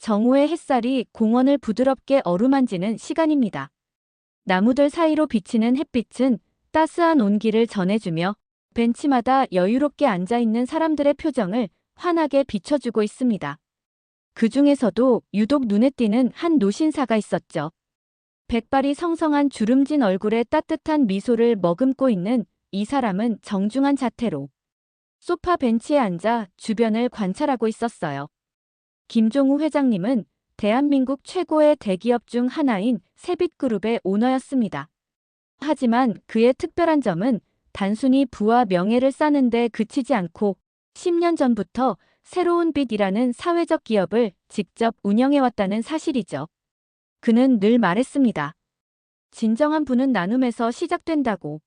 정오의 햇살이 공원을 부드럽게 어루만지는 시간입니다. 나무들 사이로 비치는 햇빛은 따스한 온기를 전해주며 벤치마다 여유롭게 앉아있는 사람들의 표정을 환하게 비춰주고 있습니다. 그 중에서도 유독 눈에 띄는 한 노신사가 있었죠. 백발이 성성한 주름진 얼굴에 따뜻한 미소를 머금고 있는 이 사람은 정중한 자태로 소파 벤치에 앉아 주변을 관찰하고 있었어요. 김종우 회장님은 대한민국 최고의 대기업 중 하나인 세빛그룹의 오너였습니다. 하지만 그의 특별한 점은 단순히 부와 명예를 쌓는 데 그치지 않고 10년 전부터 새로운 빛이라는 사회적 기업을 직접 운영해왔다는 사실이죠. 그는 늘 말했습니다. 진정한 부는 나눔에서 시작된다고.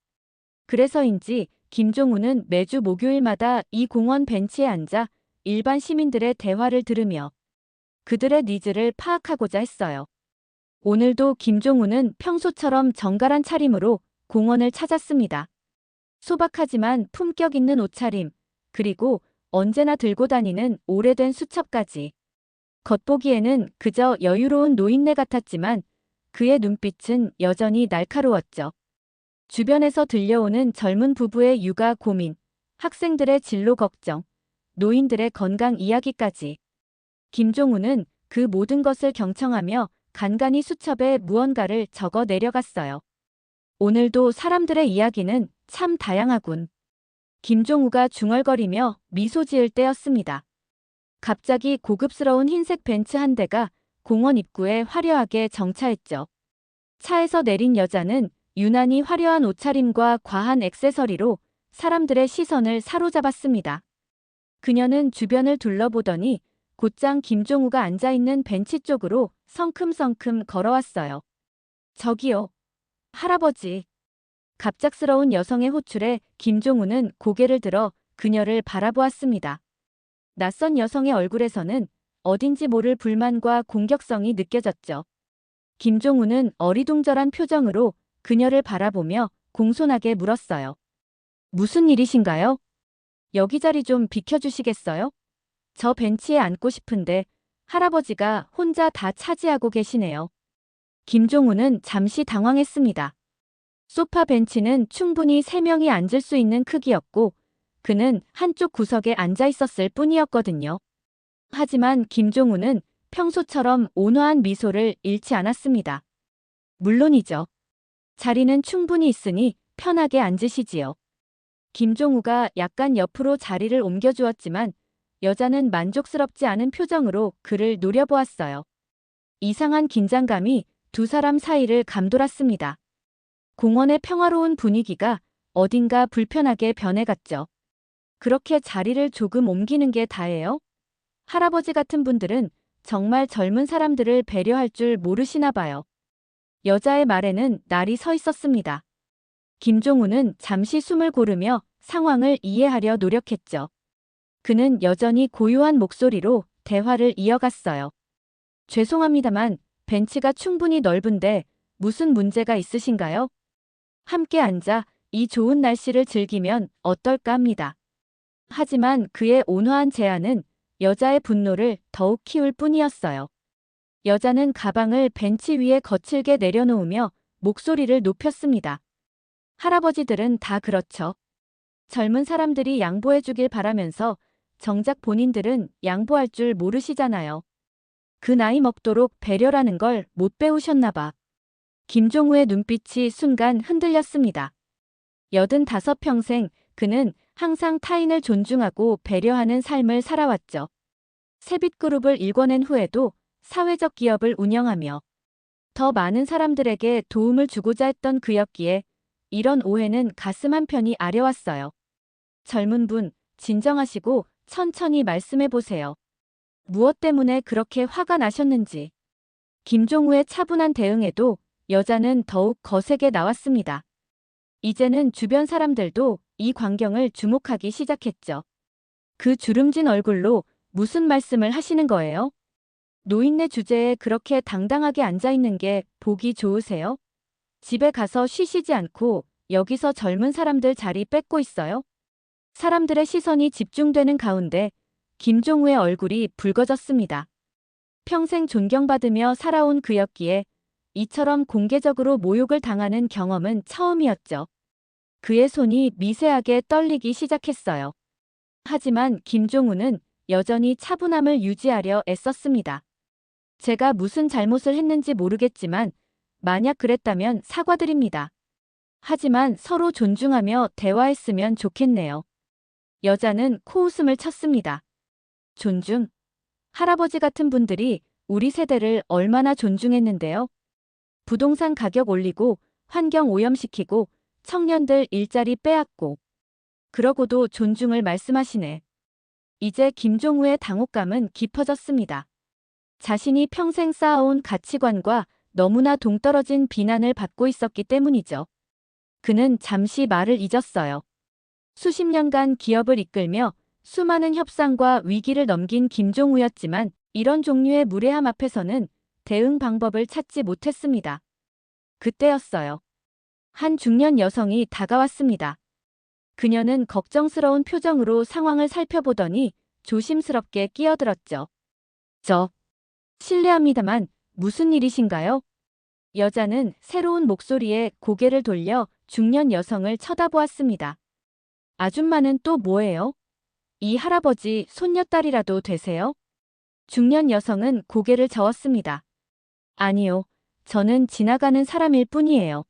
그래서인지 김종우는 매주 목요일마다 이 공원 벤치에 앉아 일반 시민들의 대화를 들으며 그들의 니즈를 파악하고자 했어요. 오늘도 김종우는 평소처럼 정갈한 차림으로 공원을 찾았습니다. 소박하지만 품격 있는 옷차림, 그리고 언제나 들고 다니는 오래된 수첩까지. 겉보기에는 그저 여유로운 노인네 같았지만 그의 눈빛은 여전히 날카로웠죠. 주변에서 들려오는 젊은 부부의 육아 고민, 학생들의 진로 걱정, 노인들의 건강 이야기까지. 김종우는 그 모든 것을 경청하며 간간히 수첩에 무언가를 적어 내려갔어요. 오늘도 사람들의 이야기는 참 다양하군. 김종우가 중얼거리며 미소 지을 때였습니다. 갑자기 고급스러운 흰색 벤츠 한 대가 공원 입구에 화려하게 정차했죠. 차에서 내린 여자는 유난히 화려한 옷차림과 과한 액세서리로 사람들의 시선을 사로잡았습니다. 그녀는 주변을 둘러보더니 곧장 김종우가 앉아있는 벤치 쪽으로 성큼성큼 걸어왔어요. 저기요, 할아버지. 갑작스러운 여성의 호출에 김종우는 고개를 들어 그녀를 바라보았습니다. 낯선 여성의 얼굴에서는 어딘지 모를 불만과 공격성이 느껴졌죠. 김종우는 어리둥절한 표정으로 그녀를 바라보며 공손하게 물었어요. 무슨 일이신가요? 여기 자리 좀 비켜주시겠어요? 저 벤치에 앉고 싶은데 할아버지가 혼자 다 차지하고 계시네요. 김종우는 잠시 당황했습니다. 소파 벤치는 충분히 3명이 앉을 수 있는 크기였고 그는 한쪽 구석에 앉아 있었을 뿐이었거든요. 하지만 김종우는 평소처럼 온화한 미소를 잃지 않았습니다. 물론이죠. 자리는 충분히 있으니 편하게 앉으시지요. 김종우가 약간 옆으로 자리를 옮겨주었지만 여자는 만족스럽지 않은 표정으로 그를 노려보았어요. 이상한 긴장감이 두 사람 사이를 감돌았습니다. 공원의 평화로운 분위기가 어딘가 불편하게 변해갔죠. 그렇게 자리를 조금 옮기는 게 다예요? 할아버지 같은 분들은 정말 젊은 사람들을 배려할 줄 모르시나 봐요. 여자의 말에는 날이 서 있었습니다. 김종우는 잠시 숨을 고르며 상황을 이해하려 노력했죠. 그는 여전히 고요한 목소리로 대화를 이어갔어요. 죄송합니다만 벤치가 충분히 넓은데 무슨 문제가 있으신가요? 함께 앉아 이 좋은 날씨를 즐기면 어떨까 합니다. 하지만 그의 온화한 제안은 여자의 분노를 더욱 키울 뿐이었어요. 여자는 가방을 벤치 위에 거칠게 내려놓으며 목소리를 높였습니다. 할아버지들은 다 그렇죠. 젊은 사람들이 양보해주길 바라면서 정작 본인들은 양보할 줄 모르시잖아요. 그 나이 먹도록 배려라는 걸 못 배우셨나 봐. 김종우의 눈빛이 순간 흔들렸습니다. 85평생 그는 항상 타인을 존중하고 배려하는 삶을 살아왔죠. 세빛그룹을 일궈낸 후에도 사회적 기업을 운영하며 더 많은 사람들에게 도움을 주고자 했던 그였기에 이런 오해는 가슴 한편이 아려왔어요. 젊은 분, 진정하시고 천천히 말씀해 보세요. 무엇 때문에 그렇게 화가 나셨는지. 김종우의 차분한 대응에도 여자는 더욱 거세게 나왔습니다. 이제는 주변 사람들도 이 광경을 주목하기 시작했죠. 그 주름진 얼굴로 무슨 말씀을 하시는 거예요? 노인네 주제에 그렇게 당당하게 앉아있는 게 보기 좋으세요? 집에 가서 쉬시지 않고 여기서 젊은 사람들 자리 뺏고 있어요? 사람들의 시선이 집중되는 가운데 김종우의 얼굴이 붉어졌습니다. 평생 존경받으며 살아온 그였기에 이처럼 공개적으로 모욕을 당하는 경험은 처음이었죠. 그의 손이 미세하게 떨리기 시작했어요. 하지만 김종우는 여전히 차분함을 유지하려 애썼습니다. 제가 무슨 잘못을 했는지 모르겠지만 만약 그랬다면 사과드립니다. 하지만 서로 존중하며 대화했으면 좋겠네요. 여자는 코웃음을 쳤습니다. 존중? 할아버지 같은 분들이 우리 세대를 얼마나 존중했는데요. 부동산 가격 올리고 환경 오염시키고 청년들 일자리 빼앗고 그러고도 존중을 말씀하시네. 이제 김종우의 당혹감은 깊어졌습니다. 자신이 평생 쌓아온 가치관과 너무나 동떨어진 비난을 받고 있었기 때문이죠. 그는 잠시 말을 잊었어요. 수십 년간 기업을 이끌며 수많은 협상과 위기를 넘긴 김종우였지만 이런 종류의 무례함 앞에서는 대응 방법을 찾지 못했습니다. 그때였어요. 한 중년 여성이 다가왔습니다. 그녀는 걱정스러운 표정으로 상황을 살펴보더니 조심스럽게 끼어들었죠. 실례합니다만 무슨 일이신가요? 여자는 새로운 목소리에 고개를 돌려 중년 여성을 쳐다보았습니다. 아줌마는 또 뭐예요? 이 할아버지 손녀딸이라도 되세요? 중년 여성은 고개를 저었습니다. 아니요, 저는 지나가는 사람일 뿐이에요.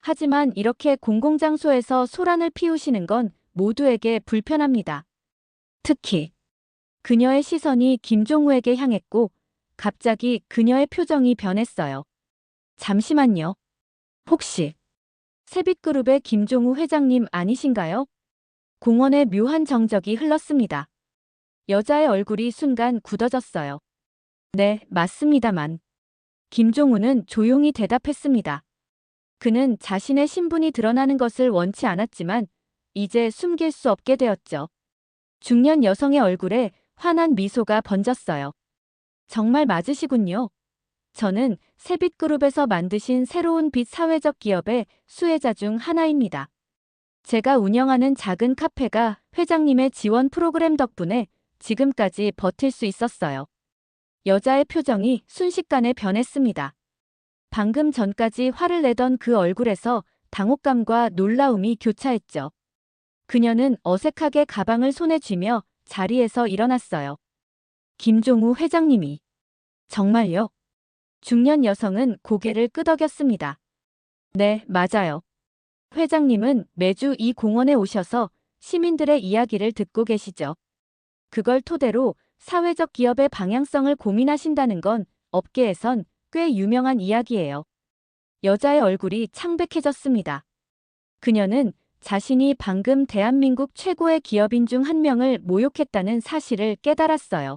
하지만 이렇게 공공장소에서 소란을 피우시는 건 모두에게 불편합니다. 특히 그녀의 시선이 김종우에게 향했고 갑자기 그녀의 표정이 변했어요. 잠시만요. 혹시 세빛그룹의 김종우 회장님 아니신가요? 공원에 묘한 정적이 흘렀습니다. 여자의 얼굴이 순간 굳어졌어요. 네, 맞습니다만. 김종우는 조용히 대답했습니다. 그는 자신의 신분이 드러나는 것을 원치 않았지만 이제 숨길 수 없게 되었죠. 중년 여성의 얼굴에 환한 미소가 번졌어요. 정말 맞으시군요. 저는 세빛그룹에서 만드신 새로운 빛 사회적 기업의 수혜자 중 하나입니다. 제가 운영하는 작은 카페가 회장님의 지원 프로그램 덕분에 지금까지 버틸 수 있었어요. 여자의 표정이 순식간에 변했습니다. 방금 전까지 화를 내던 그 얼굴에서 당혹감과 놀라움이 교차했죠. 그녀는 어색하게 가방을 손에 쥐며 자리에서 일어났어요. 김종우 회장님이. 정말요? 중년 여성은 고개를 끄덕였습니다. 네, 맞아요. 회장님은 매주 이 공원에 오셔서 시민들의 이야기를 듣고 계시죠. 그걸 토대로 사회적 기업의 방향성을 고민하신다는 건 업계에선 꽤 유명한 이야기예요. 여자의 얼굴이 창백해졌습니다. 그녀는 자신이 방금 대한민국 최고의 기업인 중 한 명을 모욕했다는 사실을 깨달았어요.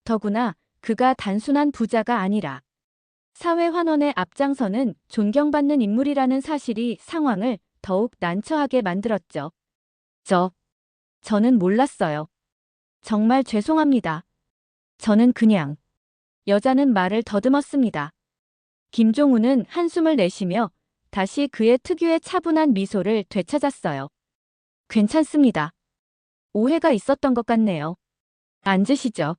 더구나 그가 단순한 부자가 아니라 사회 환원에 앞장서는 존경받는 인물이라는 사실이 상황을 더욱 난처하게 만들었죠. 저는 몰랐어요. 정말 죄송합니다. 저는 그냥. 여자는 말을 더듬었습니다. 김종우는 한숨을 내쉬며 다시 그의 특유의 차분한 미소를 되찾았어요. 괜찮습니다. 오해가 있었던 것 같네요. 앉으시죠.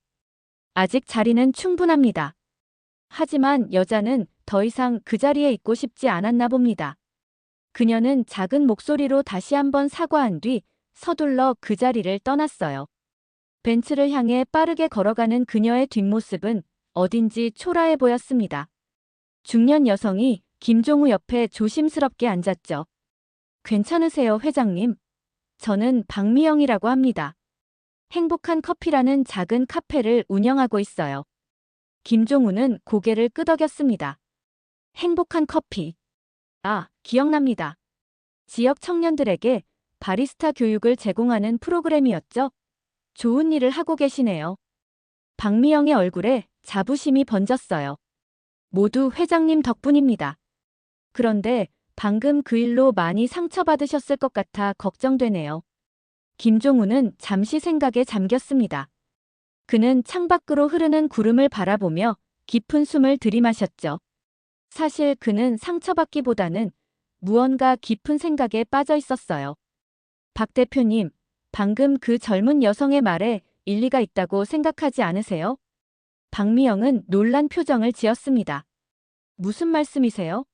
아직 자리는 충분합니다. 하지만 여자는 더 이상 그 자리에 있고 싶지 않았나 봅니다. 그녀는 작은 목소리로 다시 한번 사과한 뒤 서둘러 그 자리를 떠났어요. 벤츠를 향해 빠르게 걸어가는 그녀의 뒷모습은 어딘지 초라해 보였습니다. 중년 여성이 김종우 옆에 조심스럽게 앉았죠. 괜찮으세요, 회장님? 저는 박미영이라고 합니다. 행복한 커피라는 작은 카페를 운영하고 있어요. 김종우는 고개를 끄덕였습니다. 행복한 커피. 아, 기억납니다. 지역 청년들에게 바리스타 교육을 제공하는 프로그램이었죠? 좋은 일을 하고 계시네요. 박미영의 얼굴에 자부심이 번졌어요. 모두 회장님 덕분입니다. 그런데 방금 그 일로 많이 상처받으셨을 것 같아 걱정되네요. 김종우는 잠시 생각에 잠겼습니다. 그는 창밖으로 흐르는 구름을 바라보며 깊은 숨을 들이마셨죠. 사실 그는 상처받기보다는 무언가 깊은 생각에 빠져 있었어요. 박 대표님, 방금 그 젊은 여성의 말에 일리가 있다고 생각하지 않으세요? 박미영은 놀란 표정을 지었습니다. 무슨 말씀이세요?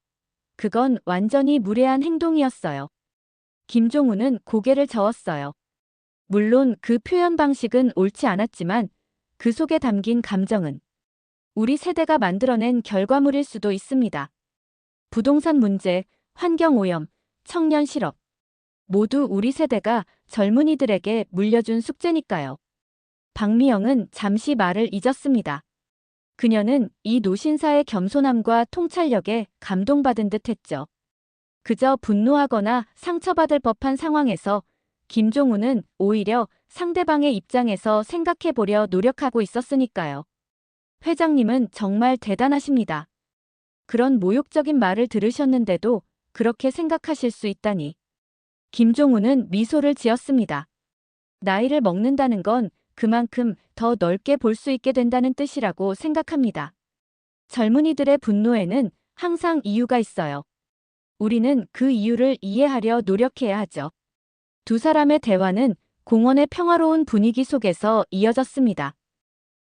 그건 완전히 무례한 행동이었어요. 김종우는 고개를 저었어요. 물론 그 표현 방식은 옳지 않았지만 그 속에 담긴 감정은 우리 세대가 만들어낸 결과물일 수도 있습니다. 부동산 문제, 환경오염, 청년 실업. 모두 우리 세대가 젊은이들에게 물려준 숙제니까요. 박미영은 잠시 말을 잊었습니다. 그녀는 이 노신사의 겸손함과 통찰력에 감동받은 듯 했죠. 그저 분노하거나 상처받을 법한 상황에서 김종우는 오히려 상대방의 입장에서 생각해보려 노력하고 있었으니까요. 회장님은 정말 대단하십니다. 그런 모욕적인 말을 들으셨는데도 그렇게 생각하실 수 있다니. 김종우는 미소를 지었습니다. 나이를 먹는다는 건 그만큼 더 넓게 볼 수 있게 된다는 뜻이라고 생각합니다. 젊은이들의 분노에는 항상 이유가 있어요. 우리는 그 이유를 이해하려 노력해야 하죠. 두 사람의 대화는 공원의 평화로운 분위기 속에서 이어졌습니다.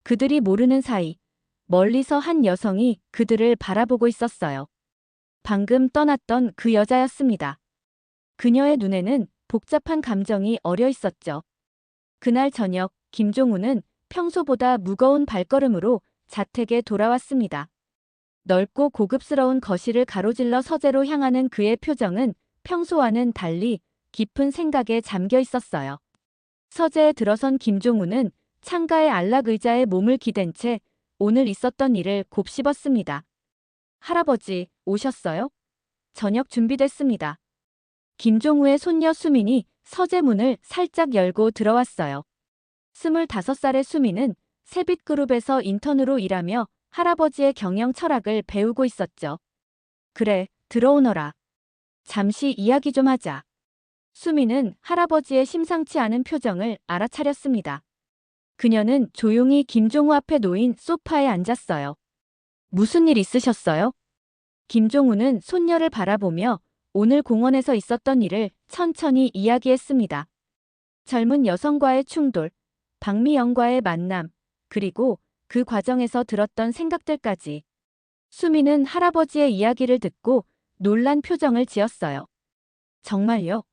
그들이 모르는 사이 멀리서 한 여성이 그들을 바라보고 있었어요. 방금 떠났던 그 여자였습니다. 그녀의 눈에는 복잡한 감정이 어려 있었죠. 그날 저녁 김종우는 평소보다 무거운 발걸음으로 자택에 돌아왔습니다. 넓고 고급스러운 거실을 가로질러 서재로 향하는 그의 표정은 평소와는 달리 깊은 생각에 잠겨 있었어요. 서재에 들어선 김종우는 창가의 안락 의자에 몸을 기댄 채 오늘 있었던 일을 곱씹었습니다. 할아버지, 오셨어요? 저녁 준비됐습니다. 김종우의 손녀 수민이 서재 문을 살짝 열고 들어왔어요. 25살의 수민은 세빛그룹에서 인턴으로 일하며 할아버지의 경영 철학을 배우고 있었죠. 그래, 들어오너라. 잠시 이야기 좀 하자. 수민은 할아버지의 심상치 않은 표정을 알아차렸습니다. 그녀는 조용히 김종우 앞에 놓인 소파에 앉았어요. 무슨 일 있으셨어요? 김종우는 손녀를 바라보며 오늘 공원에서 있었던 일을 천천히 이야기했습니다. 젊은 여성과의 충돌, 박미영과의 만남, 그리고 그 과정에서 들었던 생각들까지. 수미는 할아버지의 이야기를 듣고 놀란 표정을 지었어요. 정말요?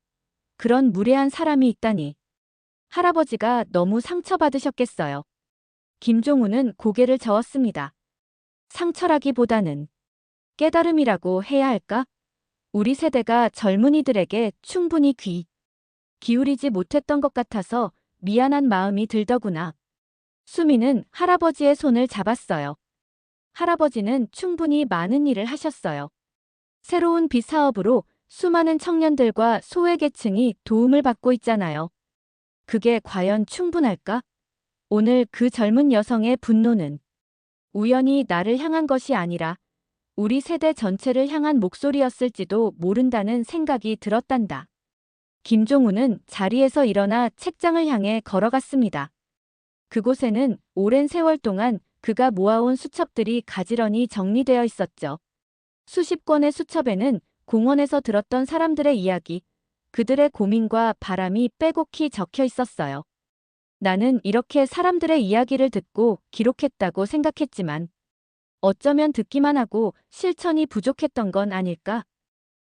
그런 무례한 사람이 있다니. 할아버지가 너무 상처받으셨겠어요. 김종우는 고개를 저었습니다. 상처라기보다는 깨달음이라고 해야 할까? 우리 세대가 젊은이들에게 충분히 기울이지 못했던 것 같아서 미안한 마음이 들더구나. 수미는 할아버지의 손을 잡았어요. 할아버지는 충분히 많은 일을 하셨어요. 새로운 빚 사업으로 수많은 청년들과 소외계층이 도움을 받고 있잖아요. 그게 과연 충분할까? 오늘 그 젊은 여성의 분노는 우연히 나를 향한 것이 아니라 우리 세대 전체를 향한 목소리였을지도 모른다는 생각이 들었단다. 김종우는 자리에서 일어나 책장을 향해 걸어갔습니다. 그곳에는 오랜 세월 동안 그가 모아온 수첩들이 가지런히 정리되어 있었죠. 수십 권의 수첩에는 공원에서 들었던 사람들의 이야기, 그들의 고민과 바람이 빼곡히 적혀 있었어요. 나는 이렇게 사람들의 이야기를 듣고 기록했다고 생각했지만 어쩌면 듣기만 하고 실천이 부족했던 건 아닐까?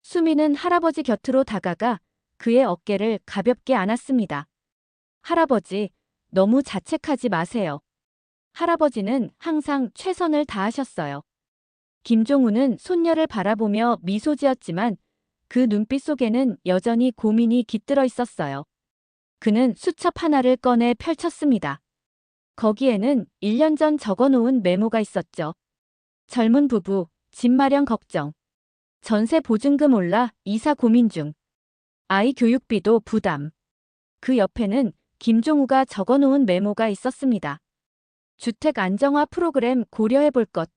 수미는 할아버지 곁으로 다가가 그의 어깨를 가볍게 안았습니다. 할아버지, 너무 자책하지 마세요. 할아버지는 항상 최선을 다하셨어요. 김종우는 손녀를 바라보며 미소 지었지만 그 눈빛 속에는 여전히 고민이 깃들어 있었어요. 그는 수첩 하나를 꺼내 펼쳤습니다. 거기에는 1년 전 적어놓은 메모가 있었죠. 젊은 부부, 집 마련 걱정. 전세 보증금 올라 이사 고민 중. 아이 교육비도 부담. 그 옆에는 김종우가 적어놓은 메모가 있었습니다. 주택 안정화 프로그램 고려해볼 것.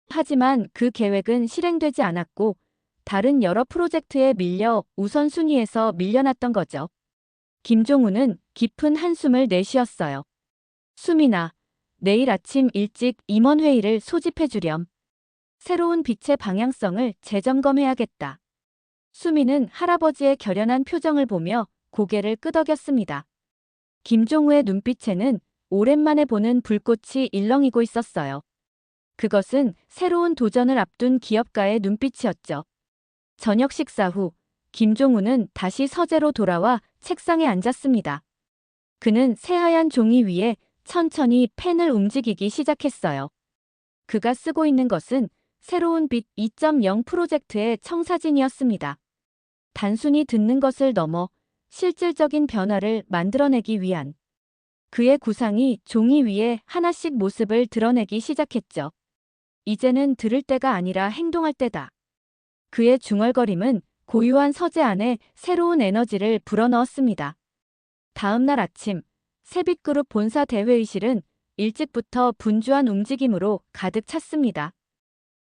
하지만 그 계획은 실행되지 않았고 다른 여러 프로젝트에 밀려 우선순위에서 밀려났던 거죠. 김종우는 깊은 한숨을 내쉬었어요. 수민아, 내일 아침 일찍 임원회의를 소집해 주렴. 새로운 빛의 방향성을 재점검해야겠다. 수민은 할아버지의 결연한 표정을 보며 고개를 끄덕였습니다. 김종우의 눈빛에는 오랜만에 보는 불꽃이 일렁이고 있었어요. 그것은 새로운 도전을 앞둔 기업가의 눈빛이었죠. 저녁 식사 후 김종우는 다시 서재로 돌아와 책상에 앉았습니다. 그는 새하얀 종이 위에 천천히 펜을 움직이기 시작했어요. 그가 쓰고 있는 것은 새로운 빛 2.0 프로젝트의 청사진이었습니다. 단순히 듣는 것을 넘어 실질적인 변화를 만들어내기 위한 그의 구상이 종이 위에 하나씩 모습을 드러내기 시작했죠. 이제는 들을 때가 아니라 행동할 때다. 그의 중얼거림은 고요한 서재 안에 새로운 에너지를 불어넣었습니다. 다음 날 아침, 세빛그룹 본사 대회의실은 일찍부터 분주한 움직임으로 가득 찼습니다.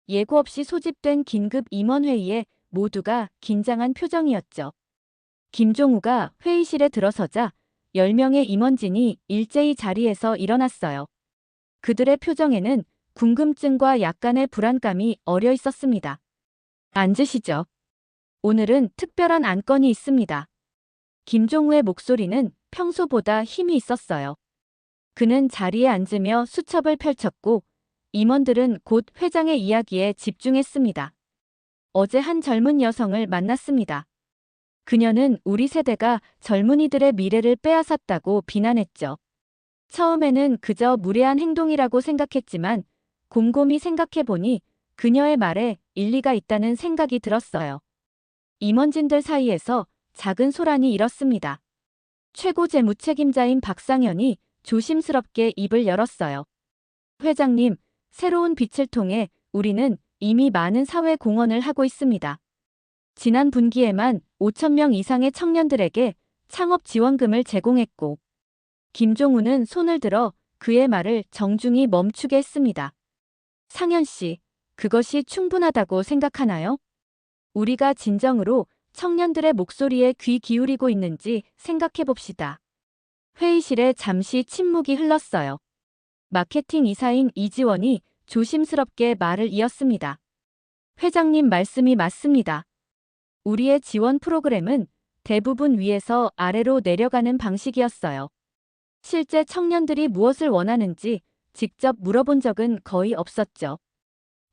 예고 없이 소집된 긴급 임원회의에 모두가 긴장한 표정이었죠. 김종우가 회의실에 들어서자 10명의 임원진이 일제히 자리에서 일어났어요. 그들의 표정에는 궁금증과 약간의 불안감이 어려 있었습니다. 앉으시죠. 오늘은 특별한 안건이 있습니다. 김종우의 목소리는 평소보다 힘이 있었어요. 그는 자리에 앉으며 수첩을 펼쳤고 임원들은 곧 회장의 이야기에 집중했습니다. 어제 한 젊은 여성을 만났습니다. 그녀는 우리 세대가 젊은이들의 미래를 빼앗았다고 비난했죠. 처음에는 그저 무례한 행동이라고 생각했지만 곰곰이 생각해보니 그녀의 말에 일리가 있다는 생각이 들었어요. 임원진들 사이에서 작은 소란이 일었습니다. 최고 재무책임자인 박상현이 조심스럽게 입을 열었어요. 회장님, 새로운 빛을 통해 우리는 이미 많은 사회 공헌을 하고 있습니다. 지난 분기에만 5,000명 이상의 청년들에게 창업 지원금을 제공했고, 김종우는 손을 들어 그의 말을 정중히 멈추게 했습니다. 상현 씨, 그것이 충분하다고 생각하나요? 우리가 진정으로 청년들의 목소리에 귀 기울이고 있는지 생각해 봅시다. 회의실에 잠시 침묵이 흘렀어요. 마케팅 이사인 이지원이 조심스럽게 말을 이었습니다. 회장님 말씀이 맞습니다. 우리의 지원 프로그램은 대부분 위에서 아래로 내려가는 방식이었어요. 실제 청년들이 무엇을 원하는지 직접 물어본 적은 거의 없었죠.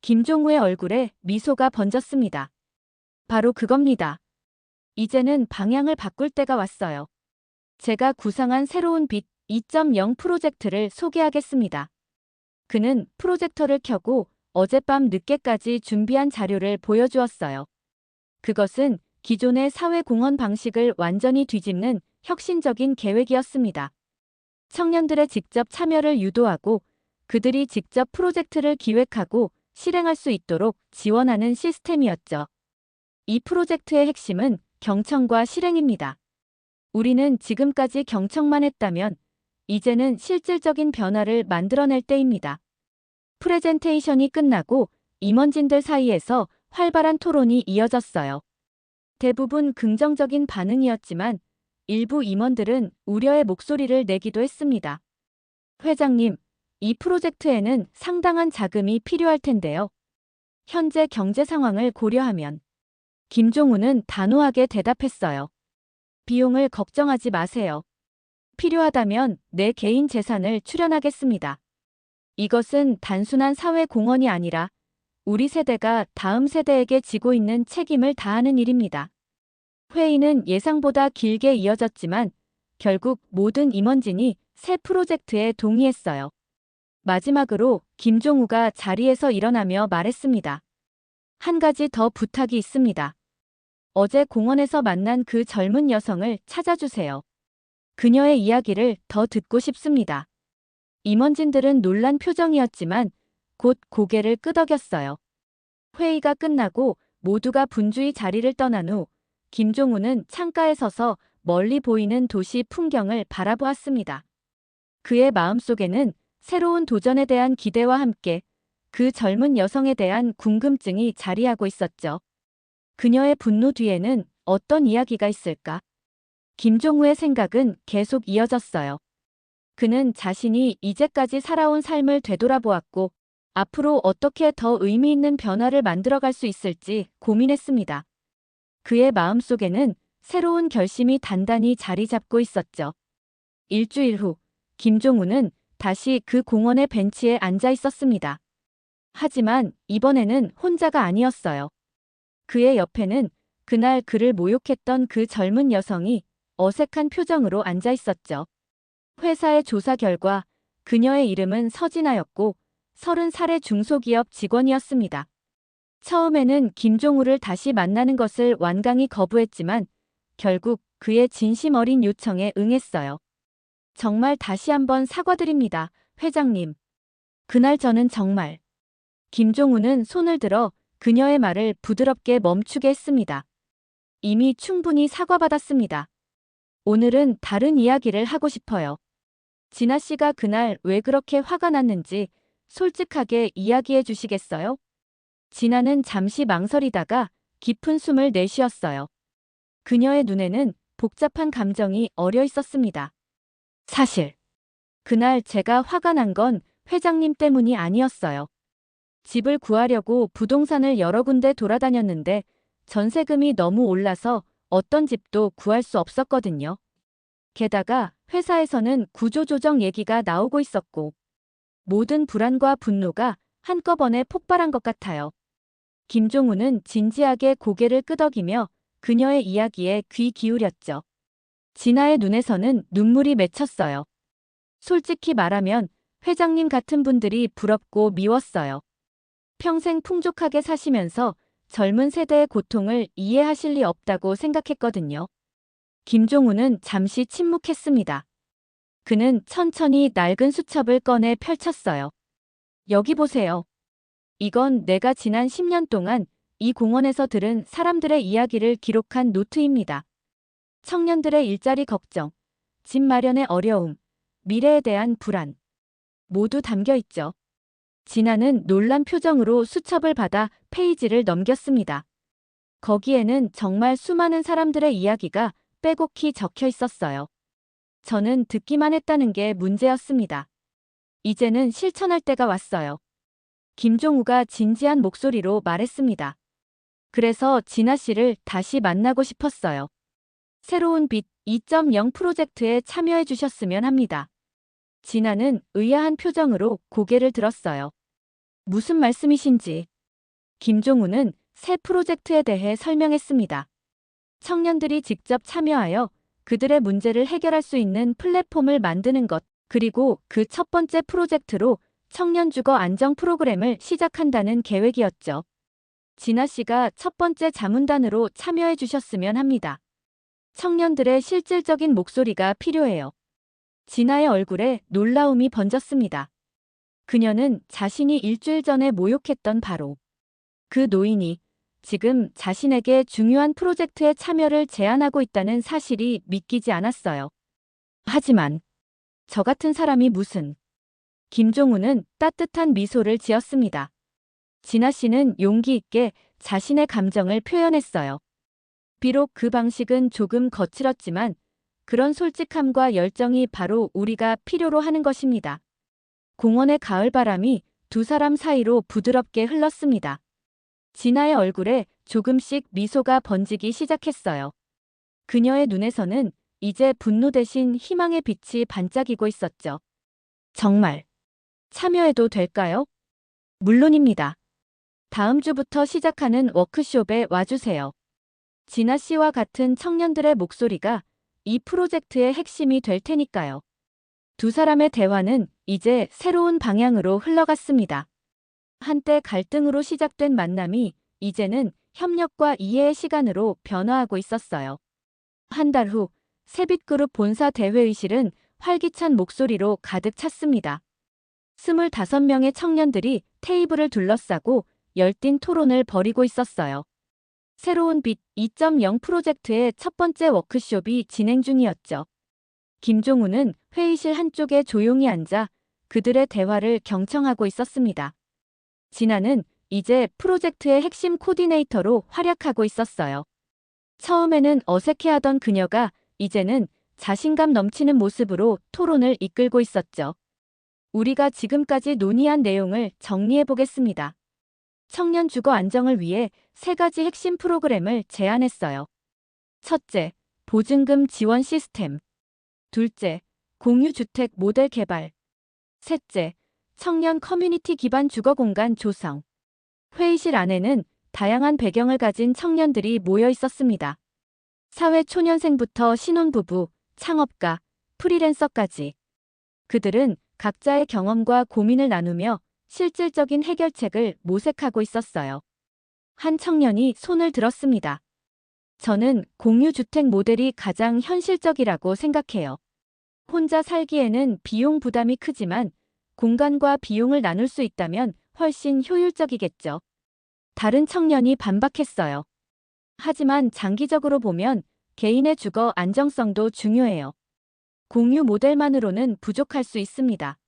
김종우의 얼굴에 미소가 번졌습니다. 바로 그겁니다. 이제는 방향을 바꿀 때가 왔어요. 제가 구상한 새로운 빛 2.0 프로젝트를 소개하겠습니다. 그는 프로젝터를 켜고 어젯밤 늦게까지 준비한 자료를 보여주었어요. 그것은 기존의 사회공헌 방식을 완전히 뒤집는 혁신적인 계획이었습니다. 청년들의 직접 참여를 유도하고 그들이 직접 프로젝트를 기획하고 실행할 수 있도록 지원하는 시스템이었죠. 이 프로젝트의 핵심은 경청과 실행입니다. 우리는 지금까지 경청만 했다면 이제는 실질적인 변화를 만들어낼 때입니다. 프레젠테이션이 끝나고 임원진들 사이에서 활발한 토론이 이어졌어요. 대부분 긍정적인 반응이었지만 일부 임원들은 우려의 목소리를 내기도 했습니다. 회장님, 이 프로젝트에는 상당한 자금이 필요할 텐데요. 현재 경제 상황을 고려하면 김종우는 단호하게 대답했어요. 비용을 걱정하지 마세요. 필요하다면 내 개인 재산을 출연하겠습니다. 이것은 단순한 사회 공헌이 아니라 우리 세대가 다음 세대에게 지고 있는 책임을 다하는 일입니다. 회의는 예상보다 길게 이어졌지만 결국 모든 임원진이 새 프로젝트에 동의했어요. 마지막으로 김종우가 자리에서 일어나며 말했습니다. 한 가지 더 부탁이 있습니다. 어제 공원에서 만난 그 젊은 여성을 찾아주세요. 그녀의 이야기를 더 듣고 싶습니다. 임원진들은 놀란 표정이었지만 곧 고개를 끄덕였어요. 회의가 끝나고 모두가 분주히 자리를 떠난 후 김종우는 창가에 서서 멀리 보이는 도시 풍경을 바라보았습니다. 그의 마음속에는 새로운 도전에 대한 기대와 함께 그 젊은 여성에 대한 궁금증이 자리하고 있었죠. 그녀의 분노 뒤에는 어떤 이야기가 있을까? 김종우의 생각은 계속 이어졌어요. 그는 자신이 이제까지 살아온 삶을 되돌아보았고 앞으로 어떻게 더 의미 있는 변화를 만들어갈 수 있을지 고민했습니다. 그의 마음속에는 새로운 결심이 단단히 자리 잡고 있었죠. 일주일 후 김종우는 다시 그 공원의 벤치에 앉아 있었습니다. 하지만 이번에는 혼자가 아니었어요. 그의 옆에는 그날 그를 모욕했던 그 젊은 여성이 어색한 표정으로 앉아 있었죠. 회사의 조사 결과 그녀의 이름은 서진아였고 30살의 중소기업 직원이었습니다. 처음에는 김종우를 다시 만나는 것을 완강히 거부했지만 결국 그의 진심 어린 요청에 응했어요. 정말 다시 한번 사과드립니다, 회장님. 그날 저는 정말. 김종우는 손을 들어 그녀의 말을 부드럽게 멈추게 했습니다. 이미 충분히 사과받았습니다. 오늘은 다른 이야기를 하고 싶어요. 진아 씨가 그날 왜 그렇게 화가 났는지 솔직하게 이야기해 주시겠어요? 진아는 잠시 망설이다가 깊은 숨을 내쉬었어요. 그녀의 눈에는 복잡한 감정이 어려 있었습니다. 사실, 그날 제가 화가 난 건 회장님 때문이 아니었어요. 집을 구하려고 부동산을 여러 군데 돌아다녔는데 전세금이 너무 올라서 어떤 집도 구할 수 없었거든요. 게다가 회사에서는 구조조정 얘기가 나오고 있었고 모든 불안과 분노가 한꺼번에 폭발한 것 같아요. 김종우는 진지하게 고개를 끄덕이며 그녀의 이야기에 귀 기울였죠. 진아의 눈에서는 눈물이 맺혔어요. 솔직히 말하면 회장님 같은 분들이 부럽고 미웠어요. 평생 풍족하게 사시면서 젊은 세대의 고통을 이해하실 리 없다고 생각했거든요. 김종우는 잠시 침묵했습니다. 그는 천천히 낡은 수첩을 꺼내 펼쳤어요. 여기 보세요. 이건 내가 지난 10년 동안 이 공원에서 들은 사람들의 이야기를 기록한 노트입니다. 청년들의 일자리 걱정, 집 마련의 어려움, 미래에 대한 불안. 모두 담겨 있죠. 진아는 놀란 표정으로 수첩을 받아 페이지를 넘겼습니다. 거기에는 정말 수많은 사람들의 이야기가 빼곡히 적혀 있었어요. 저는 듣기만 했다는 게 문제였습니다. 이제는 실천할 때가 왔어요. 김종우가 진지한 목소리로 말했습니다. 그래서 진아 씨를 다시 만나고 싶었어요. 새로운 빛 2.0 프로젝트에 참여해 주셨으면 합니다. 진아는 의아한 표정으로 고개를 들었어요. 무슨 말씀이신지. 김종우는 새 프로젝트에 대해 설명했습니다. 청년들이 직접 참여하여 그들의 문제를 해결할 수 있는 플랫폼을 만드는 것, 그리고 그 첫 번째 프로젝트로 청년 주거 안정 프로그램을 시작한다는 계획이었죠. 진아 씨가 첫 번째 자문단으로 참여해 주셨으면 합니다. 청년들의 실질적인 목소리가 필요해요. 진아의 얼굴에 놀라움이 번졌습니다. 그녀는 자신이 일주일 전에 모욕했던 바로 그 노인이 지금 자신에게 중요한 프로젝트에 참여를 제안하고 있다는 사실이 믿기지 않았어요. 하지만 저 같은 사람이 무슨. 김종우는 따뜻한 미소를 지었습니다. 진아 씨는 용기 있게 자신의 감정을 표현했어요. 비록 그 방식은 조금 거칠었지만 그런 솔직함과 열정이 바로 우리가 필요로 하는 것입니다. 공원의 가을바람이 두 사람 사이로 부드럽게 흘렀습니다. 진아의 얼굴에 조금씩 미소가 번지기 시작했어요. 그녀의 눈에서는 이제 분노 대신 희망의 빛이 반짝이고 있었죠. 정말 참여해도 될까요? 물론입니다. 다음 주부터 시작하는 워크숍에 와주세요. 진아 씨와 같은 청년들의 목소리가 이 프로젝트의 핵심이 될 테니까요. 두 사람의 대화는 이제 새로운 방향으로 흘러갔습니다. 한때 갈등으로 시작된 만남이 이제는 협력과 이해의 시간으로 변화하고 있었어요. 한 달 후 세빛그룹 본사 대회의실은 활기찬 목소리로 가득 찼습니다. 25명의 청년들이 테이블을 둘러싸고 열띤 토론을 벌이고 있었어요. 새로운 빛 2.0 프로젝트의 첫 번째 워크숍이 진행 중이었죠. 김종우는 회의실 한쪽에 조용히 앉아 그들의 대화를 경청하고 있었습니다. 진아는 이제 프로젝트의 핵심 코디네이터로 활약하고 있었어요. 처음에는 어색해하던 그녀가 이제는 자신감 넘치는 모습으로 토론을 이끌고 있었죠. 우리가 지금까지 논의한 내용을 정리해 보겠습니다. 청년 주거 안정을 위해 3가지 핵심 프로그램을 제안했어요. 첫째, 보증금 지원 시스템. 둘째, 공유주택 모델 개발. 셋째, 청년 커뮤니티 기반 주거 공간 조성. 회의실 안에는 다양한 배경을 가진 청년들이 모여 있었습니다. 사회 초년생부터 신혼부부, 창업가, 프리랜서까지. 그들은 각자의 경험과 고민을 나누며 실질적인 해결책을 모색하고 있었어요. 한 청년이 손을 들었습니다. 저는 공유주택 모델이 가장 현실적이라고 생각해요. 혼자 살기에는 비용 부담이 크지만 공간과 비용을 나눌 수 있다면 훨씬 효율적이겠죠. 다른 청년이 반박했어요. 하지만 장기적으로 보면 개인의 주거 안정성도 중요해요. 공유 모델만으로는 부족할 수 있습니다.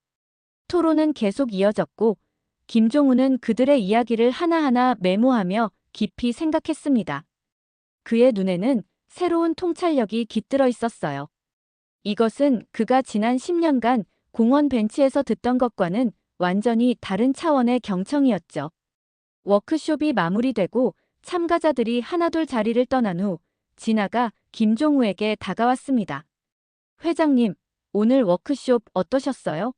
토론은 계속 이어졌고 김종우는 그들의 이야기를 하나하나 메모하며 깊이 생각했습니다. 그의 눈에는 새로운 통찰력이 깃들어 있었어요. 이것은 그가 지난 10년간 공원 벤치에서 듣던 것과는 완전히 다른 차원의 경청이었죠. 워크숍이 마무리되고 참가자들이 하나둘 자리를 떠난 후 진아가 김종우에게 다가왔습니다. 회장님, 오늘 워크숍 어떠셨어요?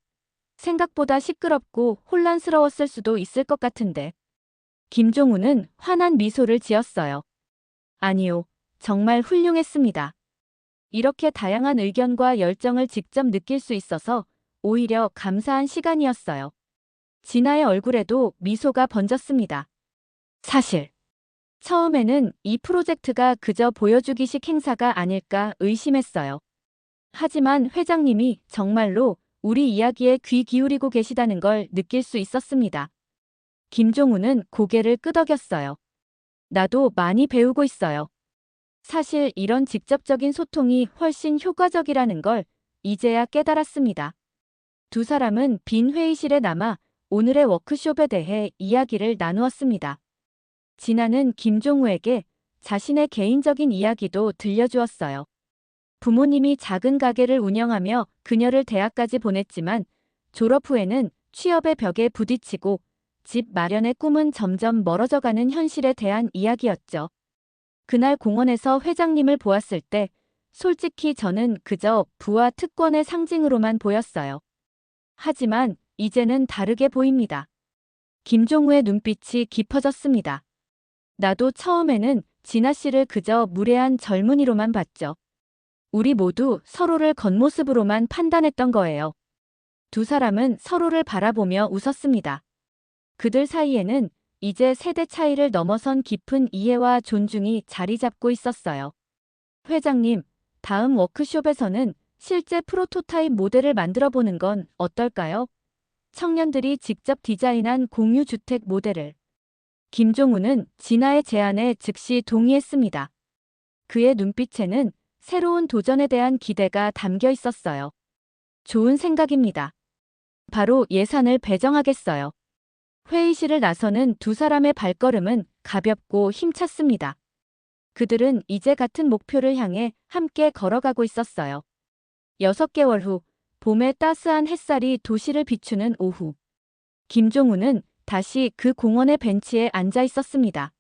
생각보다 시끄럽고 혼란스러웠을 수도 있을 것 같은데. 김종우는 환한 미소를 지었어요. 아니요, 정말 훌륭했습니다. 이렇게 다양한 의견과 열정을 직접 느낄 수 있어서 오히려 감사한 시간이었어요. 진아의 얼굴에도 미소가 번졌습니다. 사실, 처음에는 이 프로젝트가 그저 보여주기식 행사가 아닐까 의심했어요. 하지만 회장님이 정말로 우리 이야기에 귀 기울이고 계시다는 걸 느낄 수 있었습니다. 김종우는 고개를 끄덕였어요. 나도 많이 배우고 있어요. 사실 이런 직접적인 소통이 훨씬 효과적이라는 걸 이제야 깨달았습니다. 두 사람은 빈 회의실에 남아 오늘의 워크숍에 대해 이야기를 나누었습니다. 진아는 김종우에게 자신의 개인적인 이야기도 들려주었어요. 부모님이 작은 가게를 운영하며 그녀를 대학까지 보냈지만 졸업 후에는 취업의 벽에 부딪히고 집 마련의 꿈은 점점 멀어져가는 현실에 대한 이야기였죠. 그날 공원에서 회장님을 보았을 때 솔직히 저는 그저 부와 특권의 상징으로만 보였어요. 하지만 이제는 다르게 보입니다. 김종우의 눈빛이 깊어졌습니다. 나도 처음에는 진아 씨를 그저 무례한 젊은이로만 봤죠. 우리 모두 서로를 겉모습으로만 판단했던 거예요. 두 사람은 서로를 바라보며 웃었습니다. 그들 사이에는 이제 세대 차이를 넘어선 깊은 이해와 존중이 자리 잡고 있었어요. 회장님, 다음 워크숍에서는 실제 프로토타입 모델을 만들어 보는 건 어떨까요? 청년들이 직접 디자인한 공유주택 모델을. 김종우는 진아의 제안에 즉시 동의했습니다. 그의 눈빛에는 새로운 도전에 대한 기대가 담겨 있었어요. 좋은 생각입니다. 바로 예산을 배정하겠어요. 회의실을 나서는 두 사람의 발걸음은 가볍고 힘찼습니다. 그들은 이제 같은 목표를 향해 함께 걸어가고 있었어요. 6개월 후, 봄의 따스한 햇살이 도시를 비추는 오후. 김종우는 다시 그 공원의 벤치에 앉아 있었습니다.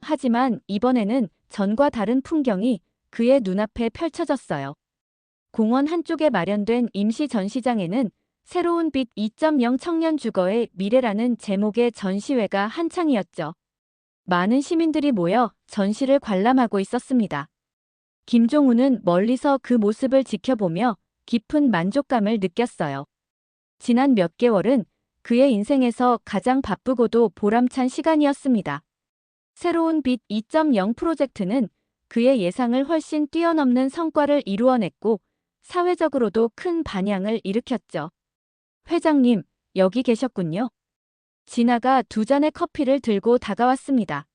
하지만 이번에는 전과 다른 풍경이 그의 눈앞에 펼쳐졌어요. 공원 한쪽에 마련된 임시 전시장에는 새로운 빛 2.0 청년 주거의 미래라는 제목의 전시회가 한창이었죠. 많은 시민들이 모여 전시를 관람하고 있었습니다. 김종우는 멀리서 그 모습을 지켜보며 깊은 만족감을 느꼈어요. 지난 몇 개월은 그의 인생에서 가장 바쁘고도 보람찬 시간이었습니다. 새로운 빛 2.0 프로젝트는 그의 예상을 훨씬 뛰어넘는 성과를 이루어냈고 사회적으로도 큰 반향을 일으켰죠. 회장님, 여기 계셨군요. 진아가 두 잔의 커피를 들고 다가왔습니다.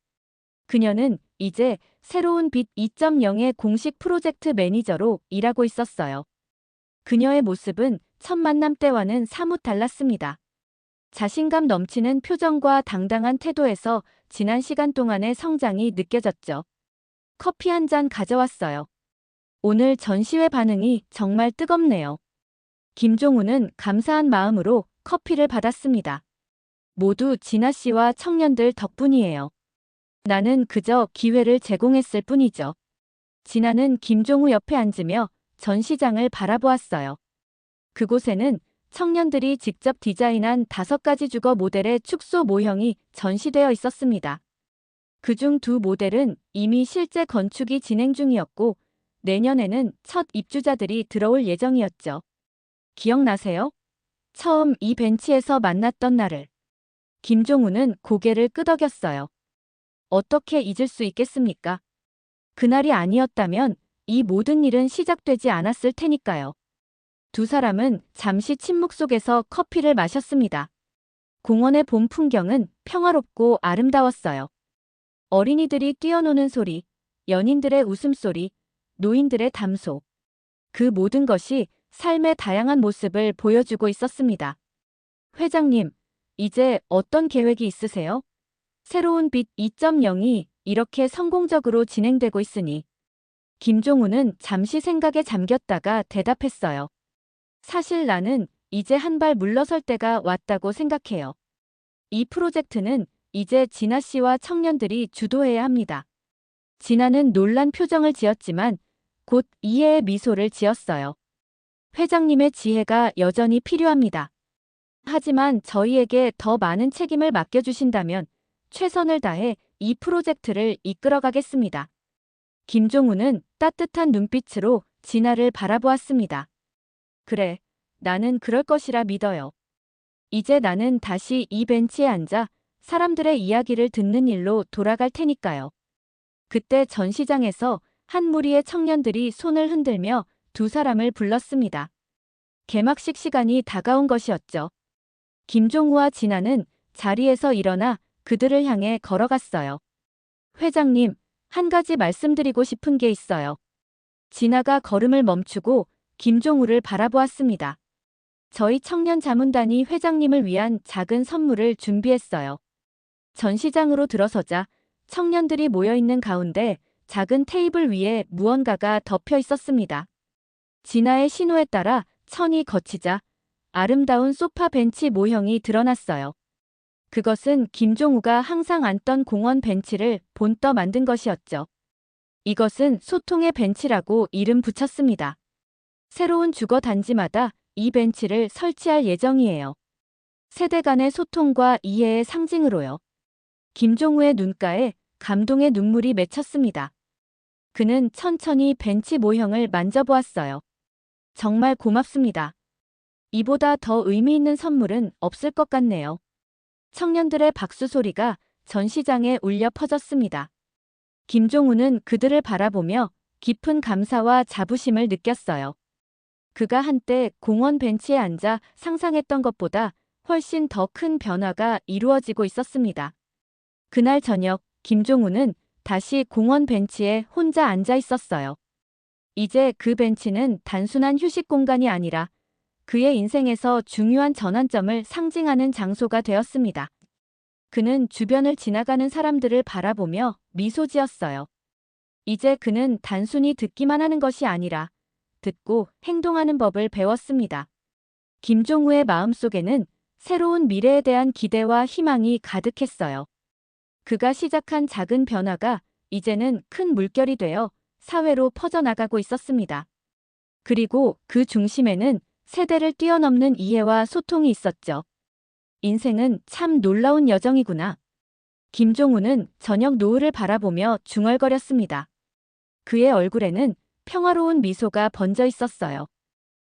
그녀는 이제 새로운 빛 2.0의 공식 프로젝트 매니저로 일하고 있었어요. 그녀의 모습은 첫 만남 때와는 사뭇 달랐습니다. 자신감 넘치는 표정과 당당한 태도에서 지난 시간 동안의 성장이 느껴졌죠. 커피 한 잔 가져왔어요. 오늘 전시회 반응이 정말 뜨겁네요. 김종우는 감사한 마음으로 커피를 받았습니다. 모두 진아 씨와 청년들 덕분이에요. 나는 그저 기회를 제공했을 뿐이죠. 진아는 김종우 옆에 앉으며 전시장을 바라보았어요. 그곳에는 청년들이 직접 디자인한 5가지 주거 모델의 축소 모형이 전시되어 있었습니다. 그중 2모델은 이미 실제 건축이 진행 중이었고 내년에는 첫 입주자들이 들어올 예정이었죠. 기억나세요? 처음 이 벤치에서 만났던 날을. 김종우는 고개를 끄덕였어요. 어떻게 잊을 수 있겠습니까? 그날이 아니었다면 이 모든 일은 시작되지 않았을 테니까요. 두 사람은 잠시 침묵 속에서 커피를 마셨습니다. 공원의 봄 풍경은 평화롭고 아름다웠어요. 어린이들이 뛰어노는 소리, 연인들의 웃음소리, 노인들의 담소. 그 모든 것이 삶의 다양한 모습을 보여주고 있었습니다. 회장님, 이제 어떤 계획이 있으세요? 새로운 빛 2.0이 이렇게 성공적으로 진행되고 있으니. 김종우는 잠시 생각에 잠겼다가 대답했어요. 사실 나는 이제 한 발 물러설 때가 왔다고 생각해요. 이 프로젝트는 이제 진아 씨와 청년들이 주도해야 합니다. 진아는 놀란 표정을 지었지만 곧 이해의 미소를 지었어요. 회장님의 지혜가 여전히 필요합니다. 하지만 저희에게 더 많은 책임을 맡겨주신다면 최선을 다해 이 프로젝트를 이끌어가겠습니다. 김종우는 따뜻한 눈빛으로 진아를 바라보았습니다. 그래, 나는 그럴 것이라 믿어요. 이제 나는 다시 이 벤치에 앉아 사람들의 이야기를 듣는 일로 돌아갈 테니까요. 그때 전시장에서 한 무리의 청년들이 손을 흔들며 두 사람을 불렀습니다. 개막식 시간이 다가온 것이었죠. 김종우와 진아는 자리에서 일어나 그들을 향해 걸어갔어요. 회장님, 한 가지 말씀드리고 싶은 게 있어요. 진아가 걸음을 멈추고 김종우를 바라보았습니다. 저희 청년 자문단이 회장님을 위한 작은 선물을 준비했어요. 전시장으로 들어서자 청년들이 모여있는 가운데 작은 테이블 위에 무언가가 덮여 있었습니다. 진아의 신호에 따라 천이 거치자 아름다운 소파 벤치 모형이 드러났어요. 그것은 김종우가 항상 앉던 공원 벤치를 본떠 만든 것이었죠. 이것은 소통의 벤치라고 이름 붙였습니다. 새로운 주거 단지마다 이 벤치를 설치할 예정이에요. 세대 간의 소통과 이해의 상징으로요. 김종우의 눈가에 감동의 눈물이 맺혔습니다. 그는 천천히 벤치 모형을 만져보았어요. 정말 고맙습니다. 이보다 더 의미 있는 선물은 없을 것 같네요. 청년들의 박수 소리가 전시장에 울려 퍼졌습니다. 김종우는 그들을 바라보며 깊은 감사와 자부심을 느꼈어요. 그가 한때 공원 벤치에 앉아 상상했던 것보다 훨씬 더 큰 변화가 이루어지고 있었습니다. 그날 저녁, 김종우는 다시 공원 벤치에 혼자 앉아 있었어요. 이제 그 벤치는 단순한 휴식 공간이 아니라 그의 인생에서 중요한 전환점을 상징하는 장소가 되었습니다. 그는 주변을 지나가는 사람들을 바라보며 미소 지었어요. 이제 그는 단순히 듣기만 하는 것이 아니라 듣고 행동하는 법을 배웠습니다. 김종우의 마음속에는 새로운 미래에 대한 기대와 희망이 가득했어요. 그가 시작한 작은 변화가 이제는 큰 물결이 되어 사회로 퍼져나가고 있었습니다. 그리고 그 중심에는 세대를 뛰어넘는 이해와 소통이 있었죠. 인생은 참 놀라운 여정이구나. 김종우는 저녁 노을을 바라보며 중얼거렸습니다. 그의 얼굴에는 평화로운 미소가 번져 있었어요.